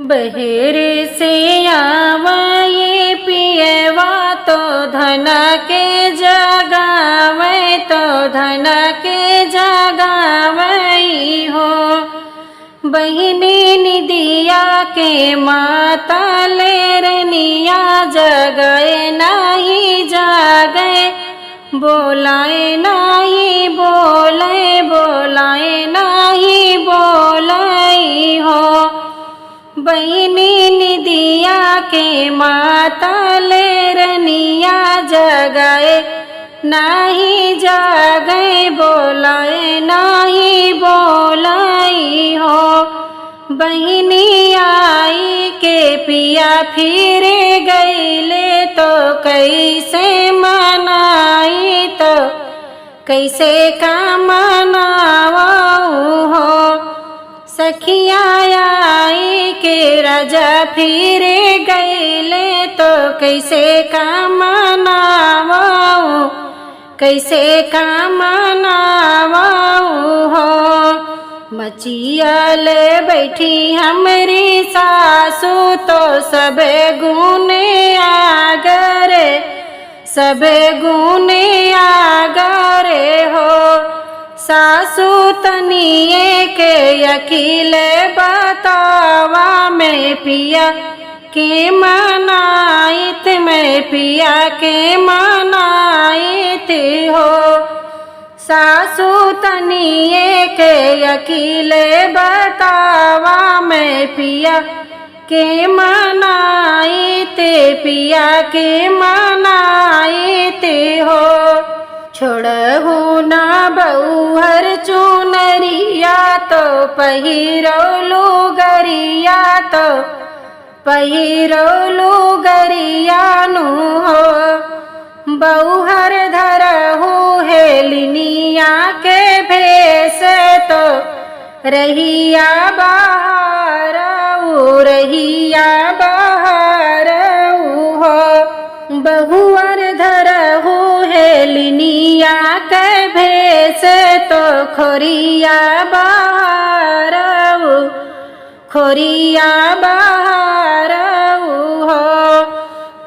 बहेरे से आवे पियवा तो धन के जगावे तो धन के जगावई हो। बहिनी निदिया के माता लेरनिया जगए नहीं जागे बोलाए नहीं बोले बोलाए नहीं बोलई हो। बहिनी निदिया के माता लेरनिया जगाए नहीं जागे बोलाए नहीं बोलई हो। बहिनी आई के पिया फिर गईले तो कैसे मनाई तो कैसे का मनावाऊ हो। सखिया आई के राजा फिर गईले तो कैसे का मनावाऊ कैसे का मनावाऊ हो। मचिया ले बैठी हमरी सासू तो सबे गुने आगरे सबे गुने आगरे हो। सासू तनिए के अकेले बतावा में पिया के मनाइत में पिया के मनाइत हो। सासू तनिए के अकेले बतावा में पिया के मनाइते पिया के मनाइते हो। छोड़हु ना बहुहर चुनरिया तो पहिरौलू गरिया तो पहिरौलू गरिया नु हो। बहुहर धरहु हेलिनिया के भेष तो रहिया बाहर रहिया बाहर हो। बहुअर धरहु हेलिनिया के भेष तो खोरिया बाहर खोरिया बाहर हो।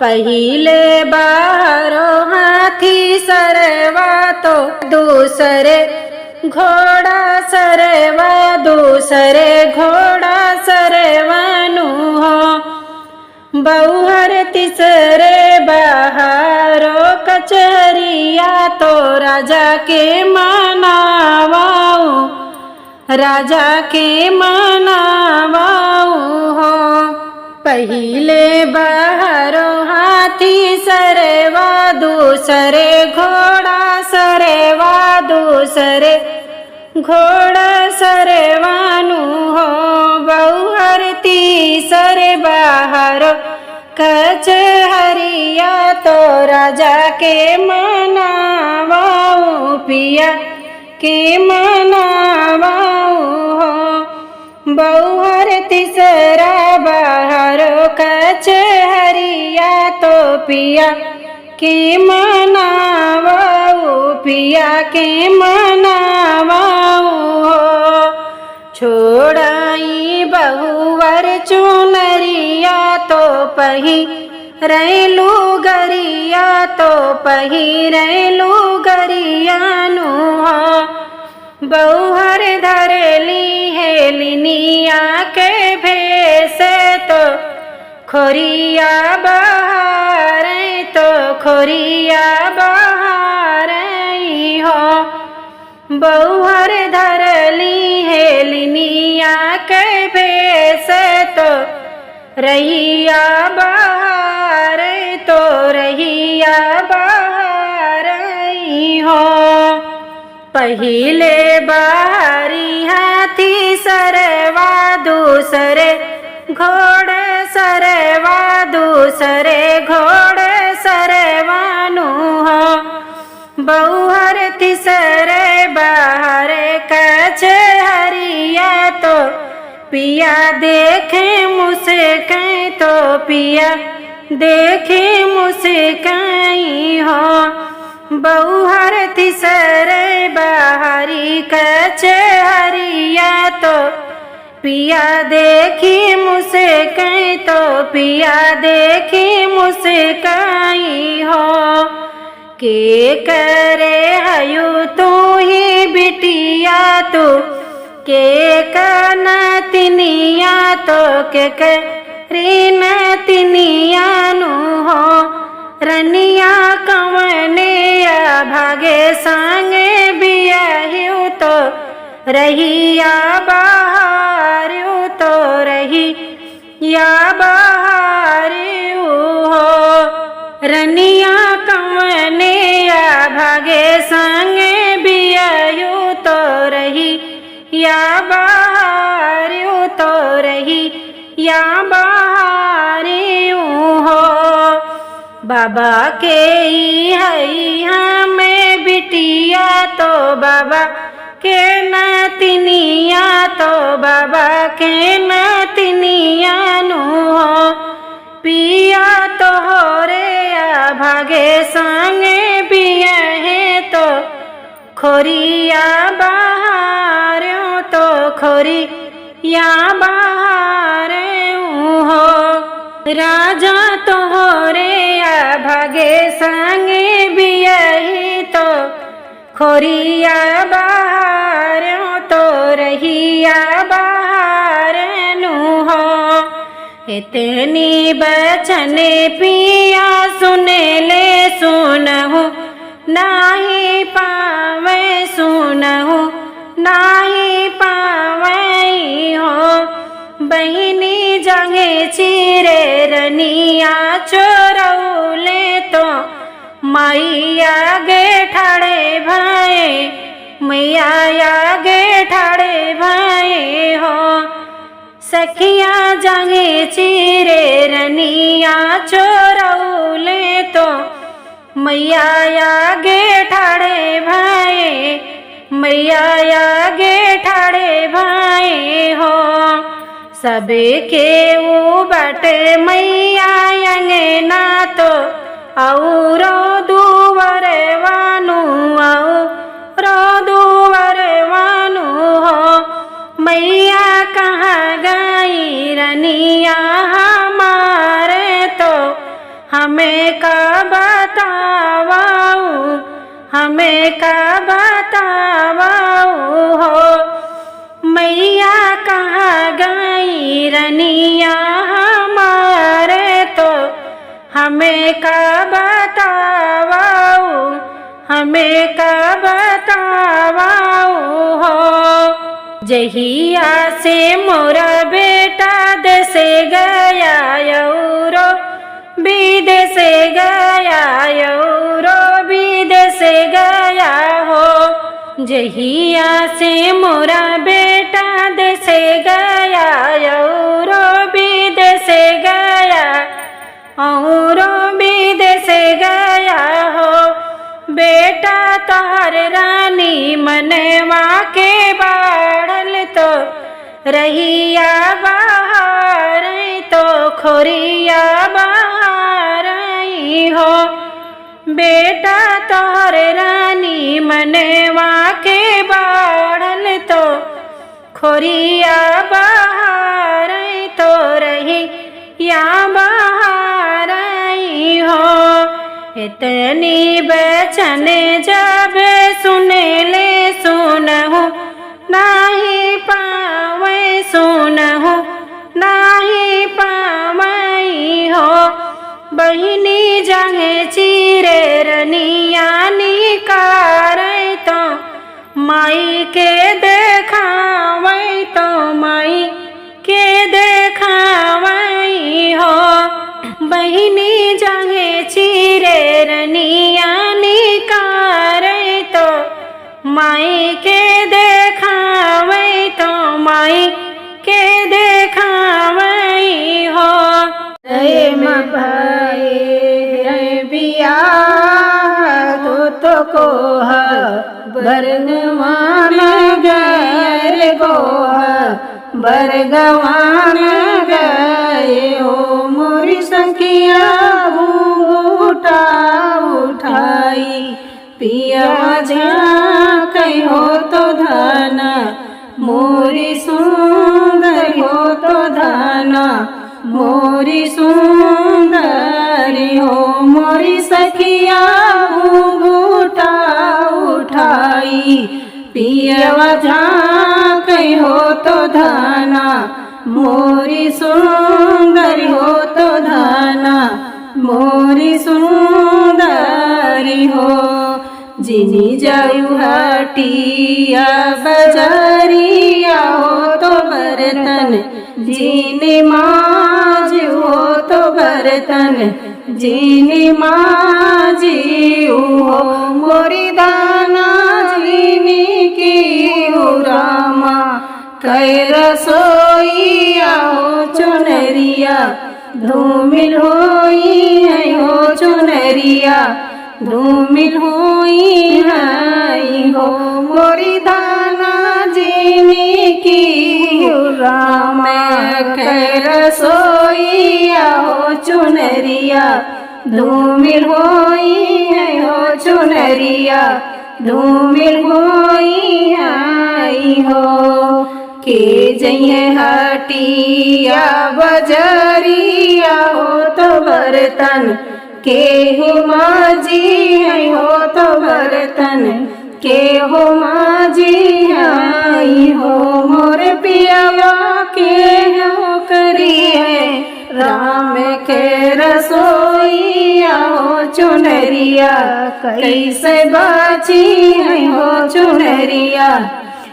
पहिले बाहरो हाथी सरवा तो दूसरे घोड़ा सरवा दूसरे घोड़ा सरवानु हो। बहुहर तीसरे बाहरो कचहरिया तो राजा के मनावाऊ राजा के मनावाऊ हो। पहिले बाहरो हाथी सरवा दूसरे घोड़ा सरवा दूसरे घोड़ा सरवानु हो। बहुहर तीसरे बाहरो कचहरिया तो राजा के मनावाऊ पिया के मनावाऊ हो। बहुहर तीसरा बाहरो कचहरिया तो पिया के मनावाऊ पिया के मनावाऊ हो। छोड़ाई बहुवर चुनरिया तो पहिरैलू गरिया तो पहिरैलू गरियानु हो। बहुहर धरली हेलिनिया के भेष तो खोरिया बाहर तो खोरिया बाहर हो। बहुहर धरली हेलिनिया के भेष तो रहिया बाहर तो रहिया बाहर हो। पहिले बाहरी हाथी सरवा दूसरे घोड़े सरवा दूसरे घोड़े सरवानु हो। बहुहर तीसरे बाहर कचहरिया तो पिया देखे मुस्काई तो पिया देखे मुस्काई हो। बहुहर तीसरे बाहरी कचहरिया तो पिया देखी मुझसे तो पिया देखे मुस्काई हो। के करे हयु तू ही बिटिया तू के कनतिनिया तो के करीन तिनिया नु हो। रनिया कवने या भागे संगे बियाहिउ तो रहिया बाहर तो रही या बाहर हो। रनिया कवने या भागे संगे बियाहिउ तो रही या बाहर तो रही या बाहर हो। बाबा के ही है हमें बिटिया तो बाबा के नतिनिया तो बाबा के नतिनिया नु हो। पिया तो हो रे या भागे संगे पिया है तो खोरिया बाहर तो खोरी या बाहर हो। राजा तो हो रे या भागे संगे बियाही तो खोरिया बाहर तो रहिया बाहर नु हो। इतनी बचन पिया सुने ले सुनहु नाही पावे सुनहु नाही पावे हो। बहिनी जंगे चिरे रनिया चोरौले तो मैया गे ठाड़े भाई मैया गे ठाड़े भाई हो। सखिया जंगे चिरे रनिया चोरौले तो मैया गे ठाड़े भाई मैया गे ठाड़े भाई हो। सबे के वो बटे मैया अंगना तो औरो दुवर वानु औरो दुवर वानु हो। मैया कहाँ गई रनिया हमारे तो हमें का बतावाऊ हमें का बतावाऊ हो। मैया कहाँ गई रनिया हमारे तो हमें का बतावाऊ हमें का बतावाऊ हो। जहिया से मोरा बेटा देसे गया यौरो विदेश गया यौरो विदेश गया हो। जहिया से मोरा बेटा देसे गया यौरो विदेश गया औरो विदेश गया हो। बेटा तोहर रानी मनवा के बाढ़ल तो रहिया बाहर तो खोरिया बाहर हो। बेटा तोहर रानी मनवा के बाढ़ल तो खोरिया बाहर तो रही या बाहर हो। इतनी बचन जब सुने ले सुनहु नाही पावे सुनहु नाही पावई हो। बहिनी जंगे चिरे रनिया निकार तो माई के देखावई तो माई के देखावई हो। बहिनी जंगे चिरे रनिया निकार तो माई के देखावई तो माई के देखावई हो। भाई बिया तो कोह बरगवान गए गोह बरगवान गए हो। मोरी सखिया घूंघटा उठाई पिया कहीं हो तो धाना मोरी सुंदर हो तो धाना मोरी सुंदरी हो मोरी सखिया घूंघटा उठाई पियवा झांकई हो तो धाना मोरी सुंदरी हो तो धाना मोरी सुंदरी हो जिनी जायु हटिया बजरिया हो तो बर्तन जीने माज हो तो बर्तन जीने माजी हो मोरी दाना जीने की हो रामा कै रसोईया हो चुनरिया धूमिल होई है हो चुनरिया धूमिल होई है हो मोरी दाना जीने की हो रामा कै रसोईया हो चुनरिया धूमिल होई है हो चुनरिया धूमिल होई है हो के जइए हटिया बजरिया हो तो बर्तन के हो माजी है हो तो बर्तन के हो माजी आई हो मोर पियावा के हो करी है राम के रसोईया हो चुनरिया कैसे बाची है हो चुनरिया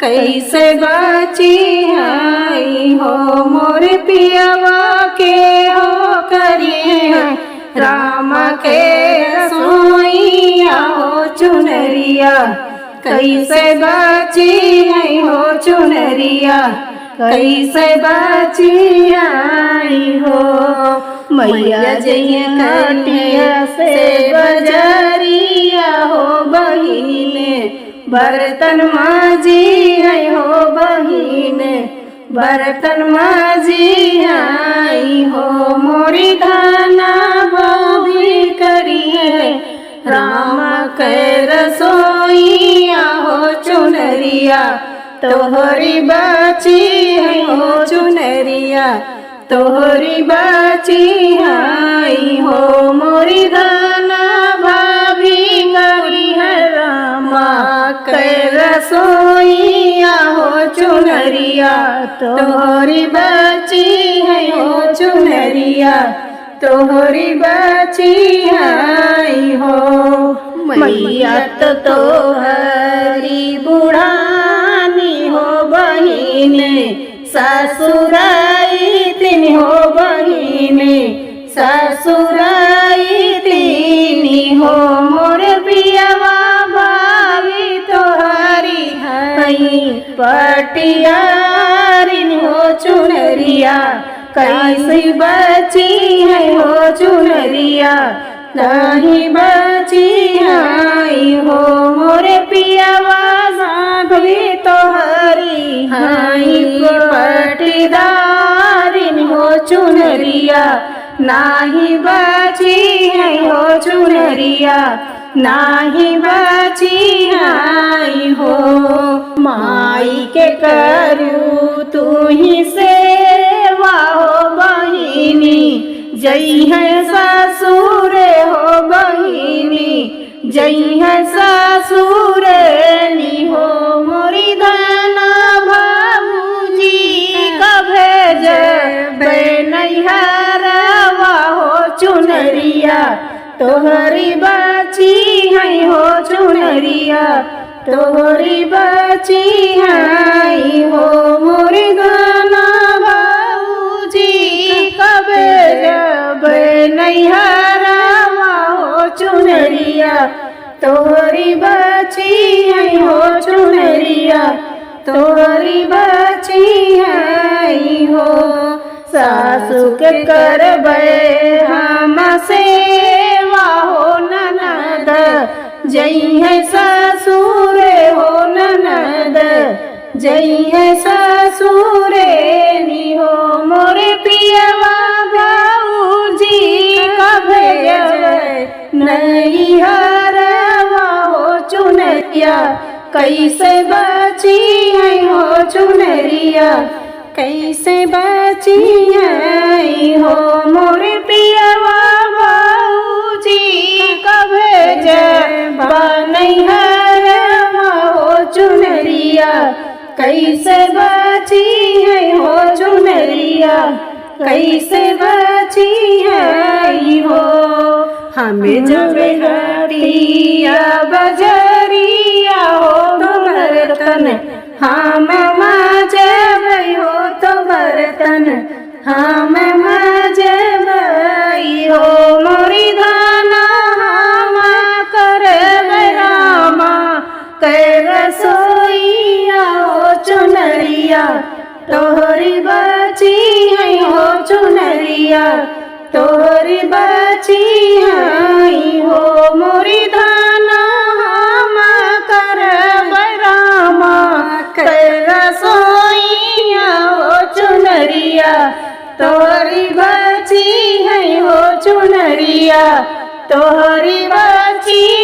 कैसे बाची आई हो मोर पियावा के हो करी है राम के रसोईया हो चुनरिया कैसे बाची है हो चुनरिया कैसे बाची आई हो मैया जइए कटिया से बजरिया हो बहिने बर्तन माजी है हो बहिने बर्तन माजी आई हो मोरी दाना बाबी करी है राम कै रसोईया हो चुनरिया तोहरी बाची है हो चुनरिया तोहरी बाची आई हो मोरी दाना भाभी करी है रामा कै रसोईया हो चुनरिया तोहरी बाची है हो चुनरिया तोहरी बाची आई हो मैया तोहरी बुढ़ानी हो बहिने ससुराई तीन हो बहिने ससुराई तीनी हो मोर पियावा भाभी तोहरी हई पटियारिन हो चुनरिया कैसी बची है हो चुनरिया नहीं बची आई हो मोरे पियावा भाभी तोहरी हई पटीदारिन हो चुनरिया नाही बची है हो चुनरिया नाही बची आई हो माई के करू तू ही सेवा हो बहिनी जई है ससुरे हो बहिनी जई है ससुरे नी हो मोरी दाना बाबूजी का भेज नैहरवा हो चुनरिया तोहरी बाची है हो चुनरिया तोहरी बाची आई हो मोरी दाना बाबूजी कबे जब नैहरवा हो चुनरिया तोहरी बाची है हो चुनरिया तोहरी बाची आई हो सासु के करबे हम सेवा हो ननद जई है ससुरे हो ननद जई है ससुरे नी हो मोरे पियवा भाऊजी कभे नैहरवा हो चुनरिया कैसे बची है हो चुनरिया कैसे बची है कैसे बची है हो चुनरिया, कैसे बची है हो। हमें जब घटिया बजरिया हो तो बर्तन हम मजब हो तो बर्तन हम मजब हो। मोरी धाना हम कर रामा कर रसोईया हो चुनरिया, तोहरी बची है हो चुनरिया, तोहरी बची है हो। मोरी धाना हम कर रामा कर रसोईया हो चुनरिया, तोहरी बची है हो चुनरिया, तोहरी बची